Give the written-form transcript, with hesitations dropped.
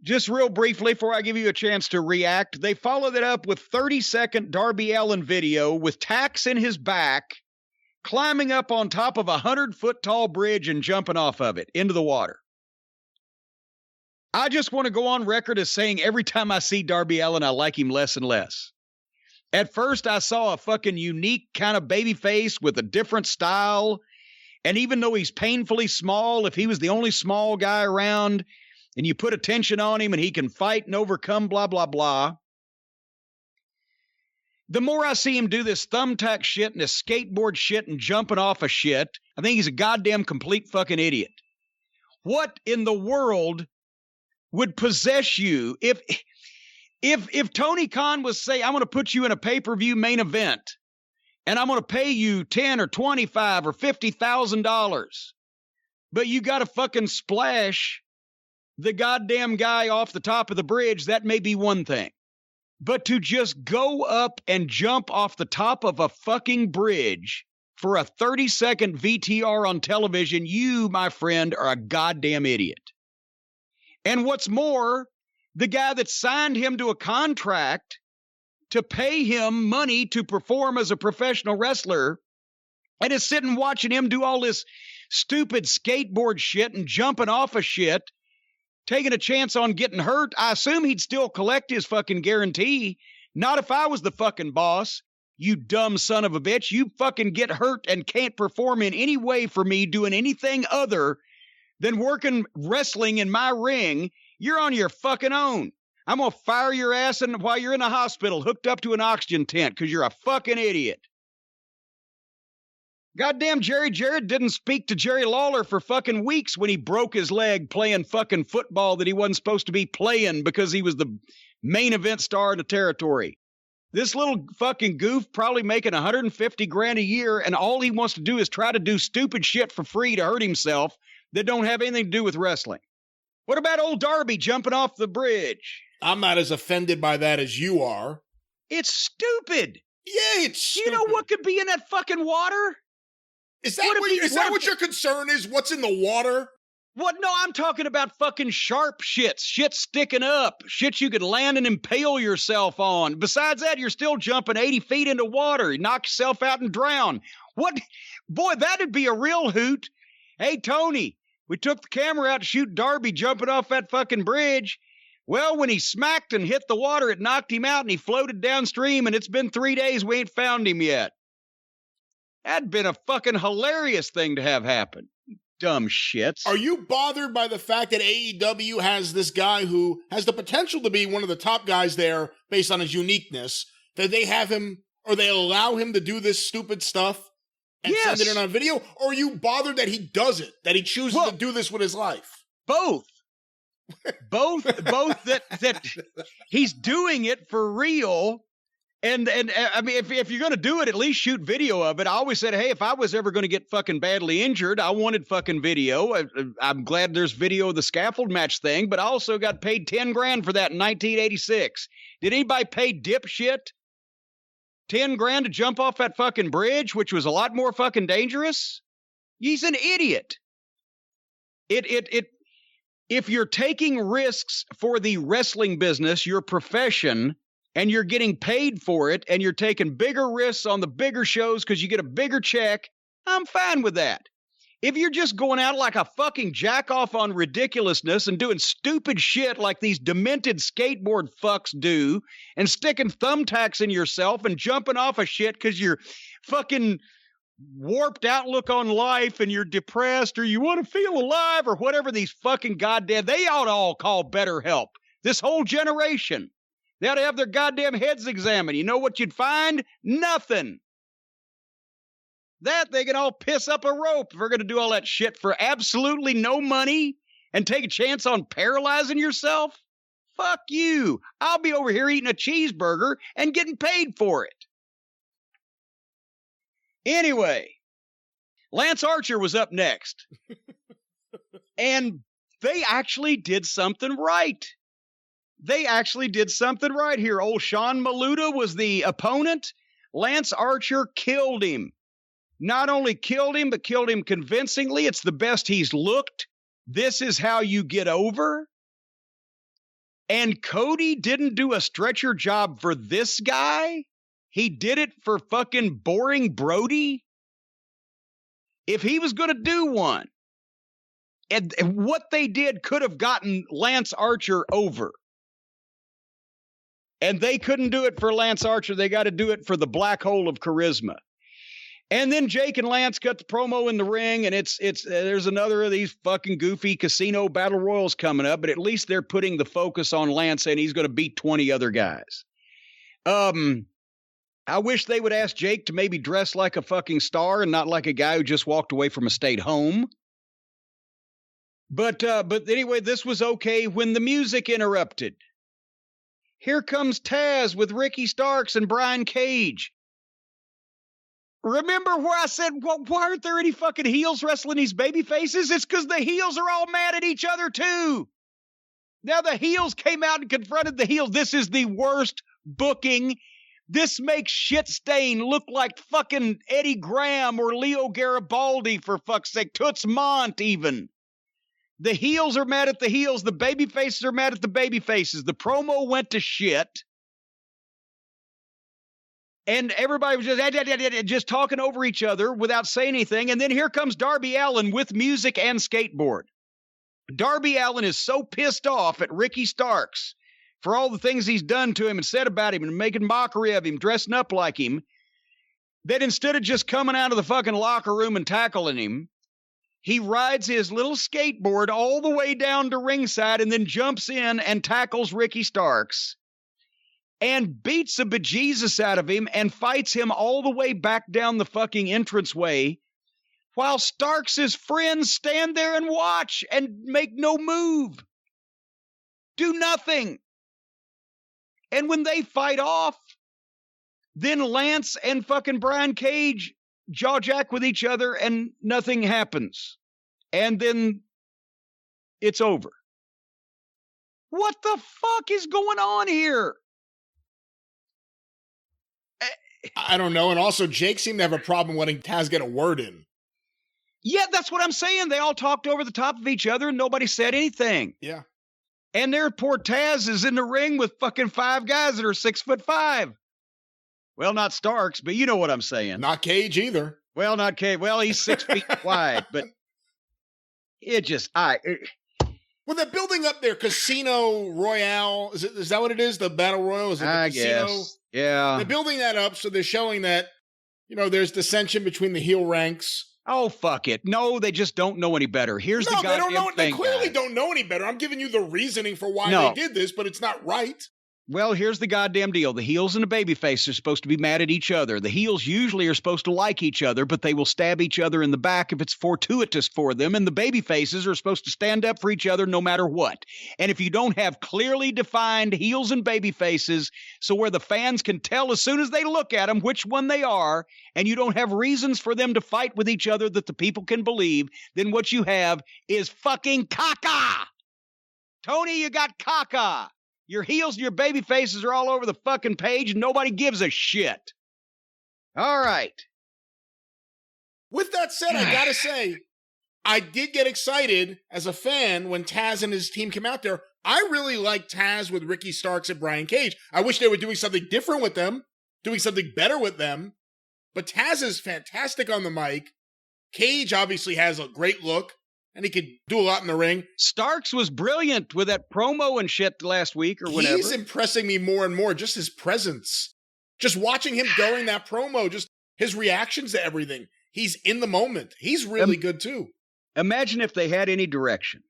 Just real briefly, before I give you a chance to react, they followed it up with 30-second Darby Allin video with tacks in his back, climbing up on top of a 100-foot tall bridge and jumping off of it into the water. I just want to go on record as saying every time I see Darby Allin, I like him less and less. At first, I saw a fucking unique kind of baby face with a different style. And even though he's painfully small, if he was the only small guy around and you put attention on him and he can fight and overcome, blah, blah, blah. The more I see him do this thumbtack shit and this skateboard shit and jumping off of shit, I think he's a goddamn complete fucking idiot. What in the world would possess you if Tony Khan was say, I'm going to put you in a pay-per-view main event and I'm going to pay you $10 or $25 or $50,000, but you got to fucking splash the goddamn guy off the top of the bridge, that may be one thing. But to just go up and jump off the top of a fucking bridge for a 30-second VTR on television, you, my friend, are a goddamn idiot. And what's more, the guy that signed him to a contract to pay him money to perform as a professional wrestler and is sitting watching him do all this stupid skateboard shit and jumping off of shit, taking a chance on getting hurt, I assume he'd still collect his fucking guarantee. Not if I was the fucking boss, you dumb son of a bitch. You fucking get hurt and can't perform in any way for me doing anything other than working wrestling in my ring. You're on your fucking own. I'm going to fire your ass while you're in the hospital hooked up to an oxygen tent because you're a fucking idiot. Goddamn Jerry Jarrett didn't speak to Jerry Lawler for fucking weeks when he broke his leg playing fucking football that he wasn't supposed to be playing because he was the main event star in the territory. This little fucking goof probably making $150,000 a year, and all he wants to do is try to do stupid shit for free to hurt himself that don't have anything to do with wrestling. What about old Darby jumping off the bridge? I'm not as offended by that as you are. It's stupid. Yeah, it's stupid. You know what could be in that fucking water? Is that what your concern is? What's in the water? What? No, I'm talking about fucking sharp shit. Shit sticking up. Shit you could land and impale yourself on. Besides that, you're still jumping 80 feet into water. You knock yourself out and drown. What? Boy, that'd be a real hoot. Hey, Tony, we took the camera out to shoot Darby jumping off that fucking bridge. Well, when he smacked and hit the water, it knocked him out and he floated downstream, and it's been 3 days. We ain't found him yet. That'd been a fucking hilarious thing to have happen. Dumb shits. Are you bothered by the fact that AEW has this guy who has the potential to be one of the top guys there based on his uniqueness, that they have him, or they allow him to do this stupid stuff and send it in on video? Or are you bothered that he does it, that he chooses to do this with his life? Both. both that he's doing it for real. And I mean, if you're going to do it, at least shoot video of it. I always said, hey, if I was ever going to get fucking badly injured, I wanted fucking video. I'm glad there's video of the scaffold match thing, but I also got paid $10,000 for that in 1986. Did anybody pay dipshit $10,000 to jump off that fucking bridge, which was a lot more fucking dangerous? He's an idiot. If you're taking risks for the wrestling business, your profession, and you're getting paid for it, and you're taking bigger risks on the bigger shows because you get a bigger check, I'm fine with that. If you're just going out like a fucking jack-off on ridiculousness and doing stupid shit like these demented skateboard fucks do, and sticking thumbtacks in yourself and jumping off of shit because you're fucking warped outlook on life and you're depressed or you want to feel alive or whatever these fucking goddamn, they ought to all call BetterHelp. This whole generation. They ought to have their goddamn heads examined. You know what you'd find? Nothing. That they can all piss up a rope if we're going to do all that shit for absolutely no money and take a chance on paralyzing yourself. Fuck you. I'll be over here eating a cheeseburger and getting paid for it. Anyway, Lance Archer was up next. And they actually did something right. They actually did something right here. Old Sean Maluta was the opponent. Lance Archer killed him. Not only killed him, but killed him convincingly. It's the best he's looked. This is how you get over. And Cody didn't do a stretcher job for this guy. He did it for fucking boring Brody. If he was going to do one, and what they did could have gotten Lance Archer over. And they couldn't do it for Lance Archer. They got to do it for the black hole of charisma. And then Jake and Lance cut the promo in the ring, and it's there's another of these fucking goofy casino battle royals coming up, but at least they're putting the focus on Lance, and he's going to beat 20 other guys. I wish they would ask Jake to maybe dress like a fucking star and not like a guy who just walked away from a state home. But anyway, this was okay when the music interrupted. Here comes Taz with Ricky Starks and Brian Cage. Remember where I said, well, why aren't there any fucking heels wrestling these baby faces? It's because the heels are all mad at each other, too. Now the heels came out and confronted the heels. This is the worst booking. This makes Shit Stain look like fucking Eddie Graham or Leo Garibaldi, for fuck's sake. Toots Mondt, even. The heels are mad at the heels. The baby faces are mad at the baby faces. The promo went to shit. And everybody was just talking over each other without saying anything. And then here comes Darby Allin with music and skateboard. Darby Allin is so pissed off at Ricky Starks for all the things he's done to him and said about him and making mockery of him, dressing up like him, that instead of just coming out of the fucking locker room and tackling him, he rides his little skateboard all the way down to ringside and then jumps in and tackles Ricky Starks and beats the bejesus out of him and fights him all the way back down the fucking entranceway while Starks' friends stand there and watch and make no move. Do nothing. And when they fight off, then Lance and fucking Brian Cage jaw-jack with each other and nothing happens. And then it's over. What the fuck is going on here? I don't know. And also, Jake seemed to have a problem letting Taz get a word in. Yeah, that's what I'm saying. They all talked over the top of each other and nobody said anything. Yeah. And their poor Taz is in the ring with fucking 5 guys that are 6'5". Well, not Starks, but you know what I'm saying. Not Cage either. Well, not Cage. Well, he's 6 feet wide, but it just, Well, they're building up their Casino Royale. Is that what it is? The Battle Royal? Is it the I Casino? guess. Yeah. They're building that up, so they're showing that, there's dissension between the heel ranks. Oh, fuck it. No, they just don't know any better. Here's the goddamn thing, They clearly guys. don't know any better. I'm giving you the reasoning for why they did this, but it's not right. Well, here's the goddamn deal. The heels and the babyface are supposed to be mad at each other. The heels usually are supposed to like each other, but they will stab each other in the back if it's fortuitous for them. And the babyfaces are supposed to stand up for each other no matter what. And if you don't have clearly defined heels and babyfaces, so where the fans can tell as soon as they look at them which one they are, and you don't have reasons for them to fight with each other that the people can believe, then what you have is fucking caca. Tony, you got caca. Your heels and your baby faces are all over the fucking page and nobody gives a shit. All right. With that said, I gotta say, I did get excited as a fan when Taz and his team came out there. I really like Taz with Ricky Starks and Brian Cage. I wish they were doing something different with them, doing something better with them. But Taz is fantastic on the mic. Cage obviously has a great look. And he could do a lot in the ring. Starks was brilliant with that promo and shit last week or whatever. He's impressing me more and more, just his presence. Just watching him during that promo, just his reactions to everything. He's in the moment. He's really good, too. Imagine if they had any direction.